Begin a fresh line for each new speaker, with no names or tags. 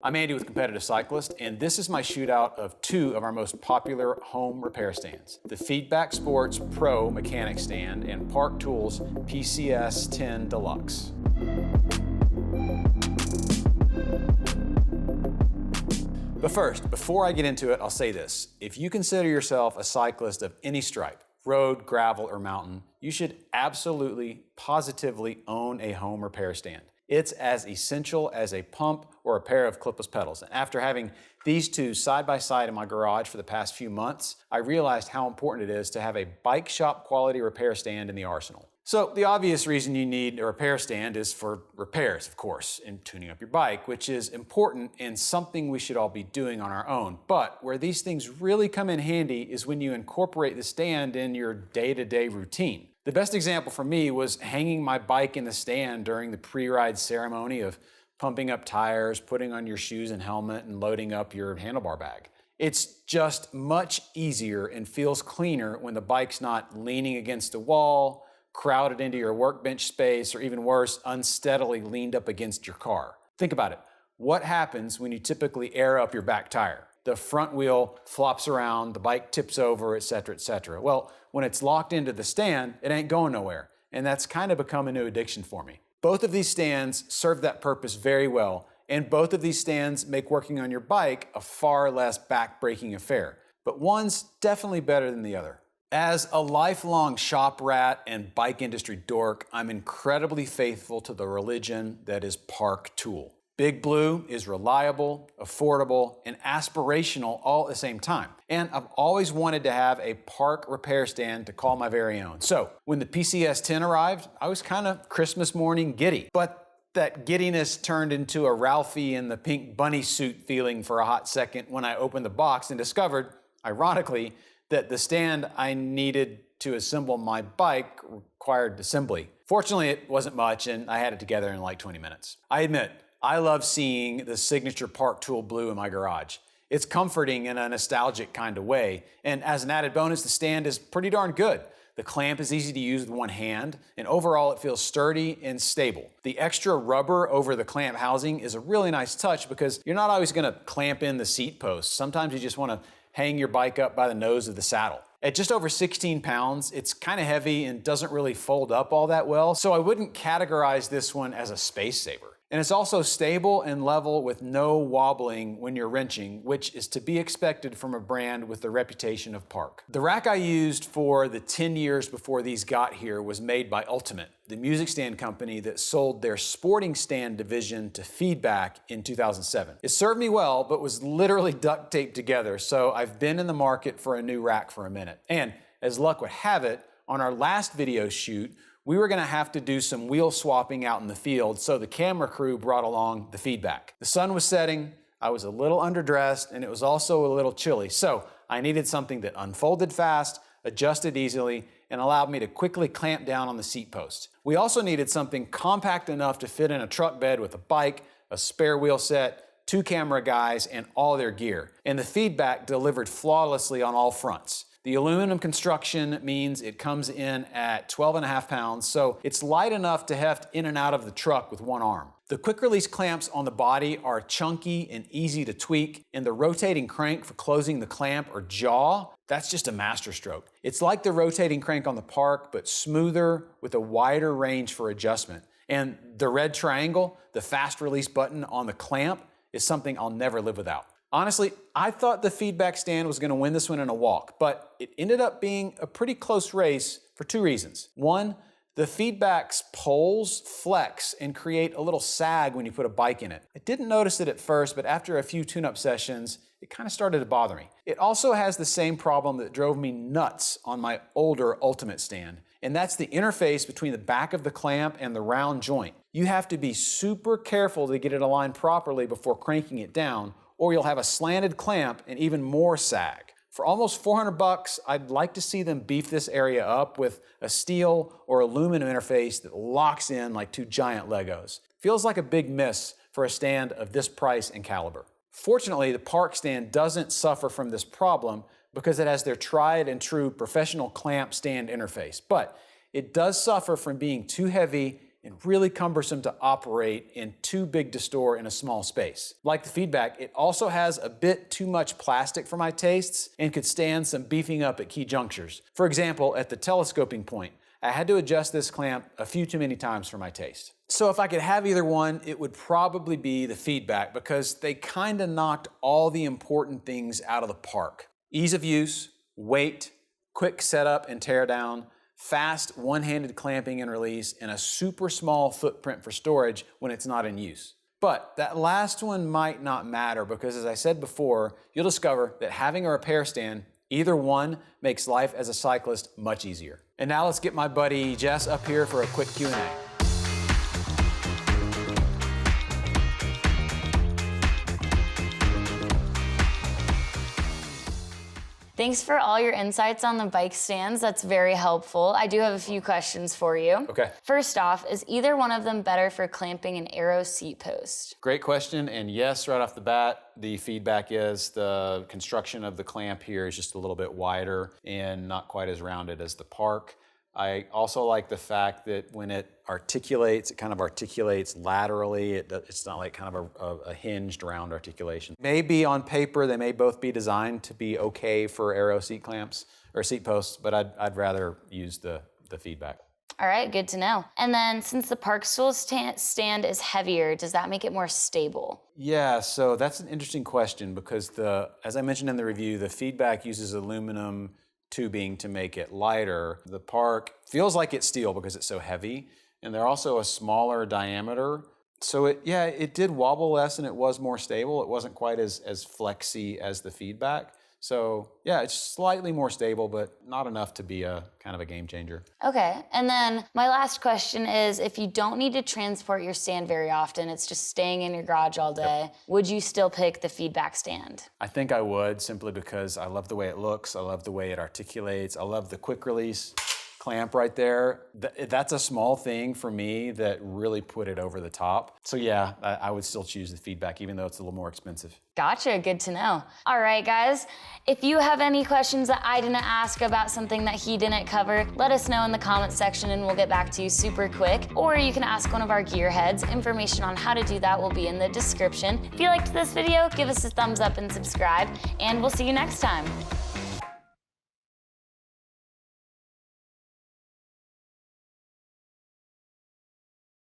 I'm Andy with Competitive Cyclist, and this is my shootout of two of our most popular home repair stands. The Feedback Sports Pro Mechanic Stand and Park Tools PCS 10 Deluxe. But first, before I get into it, I'll say this. If you consider yourself a cyclist of any stripe, road, gravel, or mountain, you should absolutely, positively own a home repair stand. It's as essential as a pump or a pair of clipless pedals. And after having these two side by side in my garage for the past few months, I realized how important it is to have a bike shop quality repair stand in the arsenal. So the obvious reason you need a repair stand is for repairs, of course, and tuning up your bike, which is important and something we should all be doing on our own. But where these things really come in handy is when you incorporate the stand in your day-to-day routine. The best example for me was hanging my bike in the stand during the pre-ride ceremony of pumping up tires, putting on your shoes and helmet, and loading up your handlebar bag. It's just much easier and feels cleaner when the bike's not leaning against a wall, crowded into your workbench space, or even worse, unsteadily leaned up against your car. Think about it. What happens when you typically air up your back tire? The front wheel flops around, the bike tips over, etc., etc. Well, when it's locked into the stand, it ain't going nowhere. And that's kind of become a new addiction for me. Both of these stands serve that purpose very well, and both of these stands make working on your bike a far less back-breaking affair. But one's definitely better than the other. As a lifelong shop rat and bike industry dork, I'm incredibly faithful to the religion that is Park Tool. Big Blue is reliable, affordable, and aspirational all at the same time. And I've always wanted to have a park repair stand to call my very own. So when the PCS 10 arrived, I was kind of Christmas morning giddy. But that giddiness turned into a Ralphie in the pink bunny suit feeling for a hot second when I opened the box and discovered, ironically, that the stand I needed to assemble my bike required assembly. Fortunately, it wasn't much, and I had it together in like 20 minutes. I admit, I love seeing the signature Park Tool blue in my garage. It's comforting in a nostalgic kind of way, and as an added bonus, the stand is pretty darn good. The clamp is easy to use with one hand, and overall it feels sturdy and stable. The extra rubber over the clamp housing is a really nice touch because you're not always gonna clamp in the seat posts. Sometimes you just wanna hang your bike up by the nose of the saddle. At just over 16 pounds, it's kind of heavy and doesn't really fold up all that well, so I wouldn't categorize this one as a space saver. And it's also stable and level with no wobbling when you're wrenching, which is to be expected from a brand with the reputation of Park. The rack I used for the 10 years before these got here was made by Ultimate, the music stand company that sold their sporting stand division to Feedback in 2007. It served me well, but was literally duct taped together, so I've been in the market for a new rack for a minute. And as luck would have it, on our last video shoot, we were gonna have to do some wheel swapping out in the field, so the camera crew brought along the Feedback. The sun was setting, I was a little underdressed, and it was also a little chilly, so I needed something that unfolded fast, adjusted easily, and allowed me to quickly clamp down on the seat post. We also needed something compact enough to fit in a truck bed with a bike, a spare wheel set, 2 camera guys, and all their gear. And the Feedback delivered flawlessly on all fronts. The aluminum construction means it comes in at 12.5 pounds, so it's light enough to heft in and out of the truck with one arm. The quick release clamps on the body are chunky and easy to tweak, and the rotating crank for closing the clamp or jaw, that's just a masterstroke. It's like the rotating crank on the Park, but smoother with a wider range for adjustment. And the red triangle, the fast release button on the clamp, is something I'll never live without. Honestly, I thought the Feedback stand was going to win this one in a walk, but it ended up being a pretty close race for 2 reasons. One, the Feedback's poles flex and create a little sag when you put a bike in it. I didn't notice it at first, but after a few tune-up sessions, it kind of started to bother me. It also has the same problem that drove me nuts on my older Ultimate stand, and that's the interface between the back of the clamp and the round joint. You have to be super careful to get it aligned properly before cranking it down, or you'll have a slanted clamp and even more sag. For almost $400, I'd like to see them beef this area up with a steel or aluminum interface that locks in like 2 giant Legos. Feels like a big miss for a stand of this price and caliber. Fortunately, the Park stand doesn't suffer from this problem because it has their tried and true professional clamp stand interface, but it does suffer from being too heavy and really cumbersome to operate and too big to store in a small space. Like the feedback, it also has a bit too much plastic for my tastes and could stand some beefing up at key junctures. For example, at the telescoping point, I had to adjust this clamp a few too many times for my taste. So if I could have either one, it would probably be the feedback because they kind of knocked all the important things out of the park. Ease of use, weight, quick setup and tear down, fast one-handed clamping and release, and a super small footprint for storage when it's not in use. But that last one might not matter because, as I said before, you'll discover that having a repair stand, either one, makes life as a cyclist much easier. And now let's get my buddy Jess up here for a quick Q&A.
Thanks for all your insights on the bike stands. That's very helpful. I do have a few questions for you.
Okay.
First off, is either one of them better for clamping an aero seat post?
Great question, and yes, right off the bat, the feedback is the construction of the clamp here is just a little bit wider and not quite as rounded as the Park. I also like the fact that when it articulates, it kind of articulates laterally. It's not like kind of a hinged round articulation. Maybe on paper, they may both be designed to be okay for aero seat clamps or seat posts, but I'd rather use the feedback.
All right, good to know. And then since the Park stool stand is heavier, does that make it more stable?
Yeah, so that's an interesting question because as I mentioned in the review, the feedback uses aluminum tubing to make it lighter. The Park feels like it's steel because it's so heavy, and they're also a smaller diameter. So it did wobble less and it was more stable. It wasn't quite as flexy as the feedback. So yeah, it's slightly more stable, but not enough to be a kind of a game changer.
Okay, and then my last question is, if you don't need to transport your stand very often, it's just staying in your garage all day, would you still pick the feedback stand?
I think I would, simply because I love the way it looks, I love the way it articulates, I love the quick release clamp right there. That's a small thing for me that really put it over the top. So yeah, I would still choose the feedback even though it's a little more expensive.
Gotcha, good to know. All right, guys, if you have any questions that I didn't ask about something that he didn't cover, let us know in the comments section and we'll get back to you super quick. Or you can ask one of our gearheads. Information on how to do that will be in the description. If you liked this video, give us a thumbs up and subscribe, and we'll see you next time.